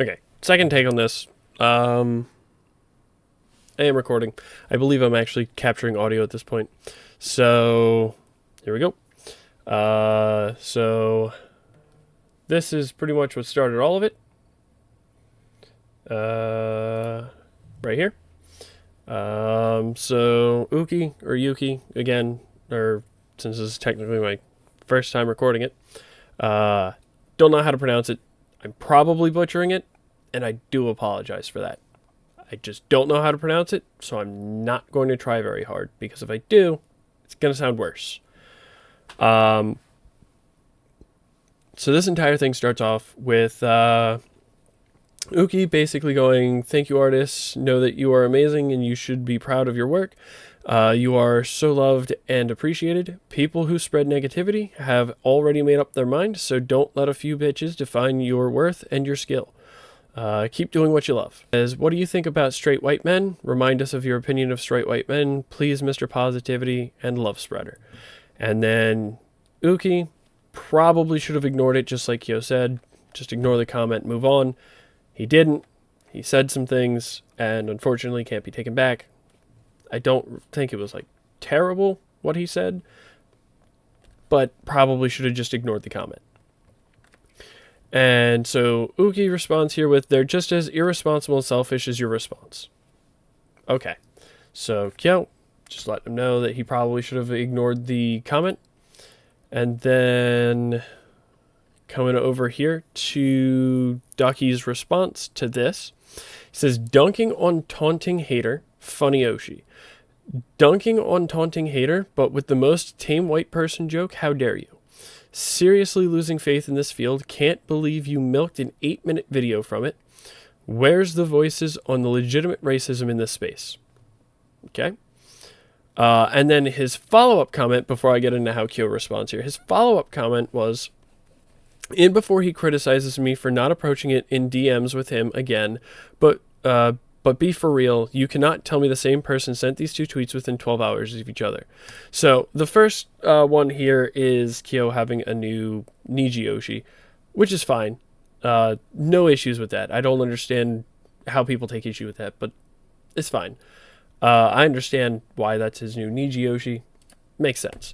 Okay, second take on this. I am recording. I believe I'm actually capturing audio at this point. So, here we go. So, this is pretty much what started all of it. Right here. So, Uki, or Yuki, again, or since this is technically my first time recording it, don't know how to pronounce it. I'm probably butchering it, and I do apologize for that. I just don't know how to pronounce it, so I'm not going to try very hard, because if I do, it's going to sound worse. So this entire thing starts off with Uki basically going, "Thank you, artists. Know that you are amazing and you should be proud of your work. You are so loved and appreciated. People who spread negativity have already made up their mind, so don't let a few bitches define your worth and your skill. Keep doing what you love." As, "What do you think about straight white men? Remind us of your opinion of straight white men. Please, Mr. Positivity and Love Spreader." And then Uki probably should have ignored it, just like Kyo said. Just ignore the comment, move on. He didn't. He said some things, and unfortunately can't be taken back. I don't think it was, like, terrible what he said, but probably should have just ignored the comment. And so Uki responds here with, "They're just as irresponsible and selfish as your response." Okay. So Kyo, just let him know that he probably should have ignored the comment. And then coming over here to Ducky's response to this. He says, "Dunking on taunting hater, funny Oshi. Dunking on taunting hater, but with the most tame white person joke, how dare you? Seriously losing faith in this field. Can't believe you milked an 8-minute video from it. Where's the voices on the legitimate racism in this space?" Okay. And then his follow-up comment, before I get into how Kyo responds here, his follow-up comment was, "In before he criticizes me for not approaching it in DMs with him again, but be for real, you cannot tell me the same person sent these two tweets within 12 hours of each other." So the first one here is Kyo having a new Nijisani, which is fine. No issues with that. I don't understand how people take issue with that, but it's fine. I understand why that's his new Nijisani. Makes sense.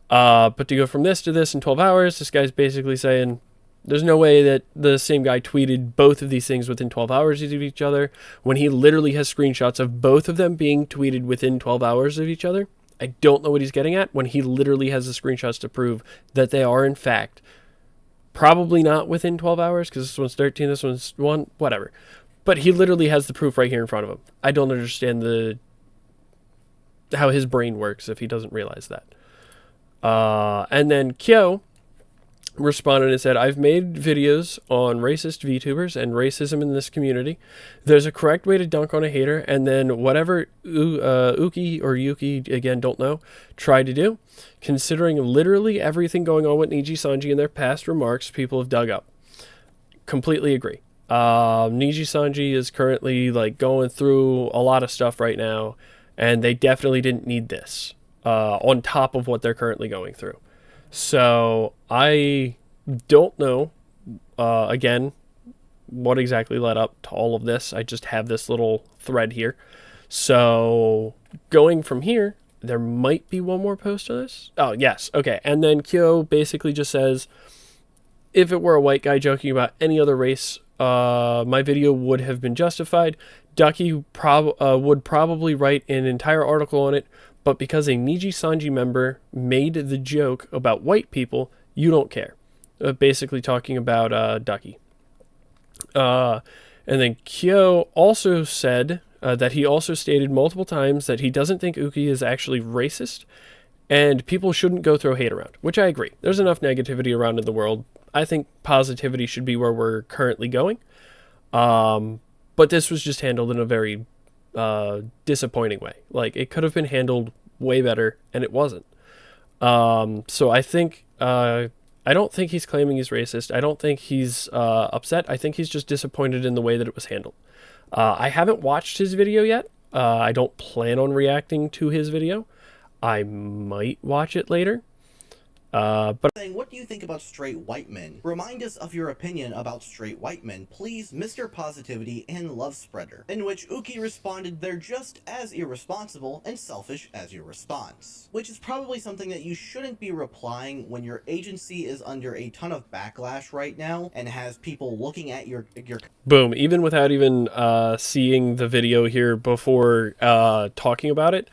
But to go from this to this in 12 hours, this guy's basically saying there's no way that the same guy tweeted both of these things within 12 hours of each other when he literally has screenshots of both of them being tweeted within 12 hours of each other. I don't know what he's getting at when he literally has the screenshots to prove that they are, in fact, probably not within 12 hours, because this one's 13, this one's 1, whatever. But he literally has the proof right here in front of him. I don't understand how his brain works if he doesn't realize that. And then Kyo responded and said, "I've made videos on racist VTubers and racism in this community. There's a correct way to dunk on a hater, and then whatever Uki or Yuki, again, don't know, tried to do, considering literally everything going on with Nijisani in their past remarks people have dug up." Completely agree. Nijisani is currently like going through a lot of stuff right now, and they definitely didn't need this on top of what they're currently going through. So I don't know, again, what exactly led up to all of this. I just have this little thread here. So going from here, there might be one more post on this. Oh, yes. Okay. And then Kyo basically just says, "If it were a white guy joking about any other race, my video would have been justified. Ducky would probably write an entire article on it, but because a Nijisani member made the joke about white people, you don't care." Basically talking about Ducky. And then Kyo also said that he also stated multiple times that he doesn't think Uki is actually racist, and people shouldn't go throw hate around, which I agree. There's enough negativity around in the world. I think positivity should be where we're currently going. But this was just handled in a very disappointing way. Like, it could have been handled way better, and it wasn't. So I think I don't think he's claiming he's racist. I don't think he's upset. I think he's just disappointed in the way that it was handled. I haven't watched his video yet. I don't plan on reacting to his video. I might watch it later. But saying, what do you think about straight white men? Remind us of your opinion about straight white men, please, Mr. Positivity and Love Spreader. In which Uki responded, they're just as irresponsible and selfish as your response. Which is probably something that you shouldn't be replying when your agency is under a ton of backlash right now and has people looking at your boom, even without even seeing the video here before talking about it,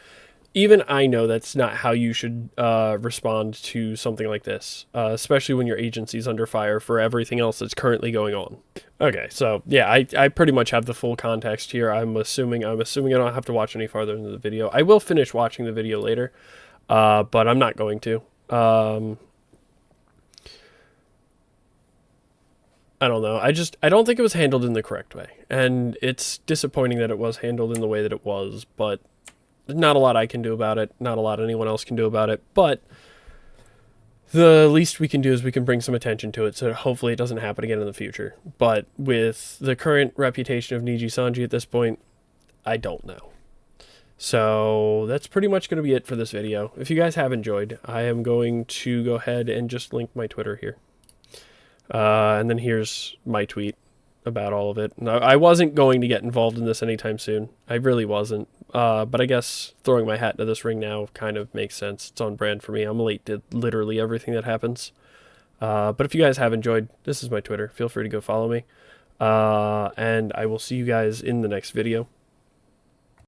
even I know that's not how you should respond to something like this, especially when your agency's under fire for everything else that's currently going on. Okay, so yeah, I pretty much have the full context here. I'm assuming I don't have to watch any farther into the video. I will finish watching the video later, but I'm not going to. I don't know. I don't think it was handled in the correct way, and it's disappointing that it was handled in the way that it was, but not a lot I can do about it. Not a lot anyone else can do about it. But the least we can do is we can bring some attention to it, so hopefully it doesn't happen again in the future. But with the current reputation of Nijisani at this point, I don't know. So that's pretty much going to be it for this video. If you guys have enjoyed, I am going to go ahead and just link my Twitter here. And then here's my tweet about all of it. No, I wasn't going to get involved in this anytime soon. I really wasn't. But I guess throwing my hat into this ring now kind of makes sense. It's on brand for me. I'm late to literally everything that happens. But if you guys have enjoyed, this is my Twitter. Feel free to go follow me. And I will see you guys in the next video.